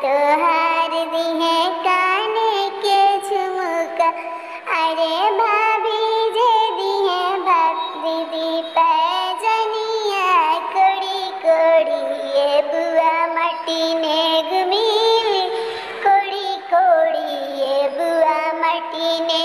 तोहार दिहे काने के झुमका। अरे भाभी जे दिहे दीदी पैजनिया कोड़ी कोड़ी ये बुआ माटी ने घुमीली कोड़ी कोड़ी ये बुआ माटी ने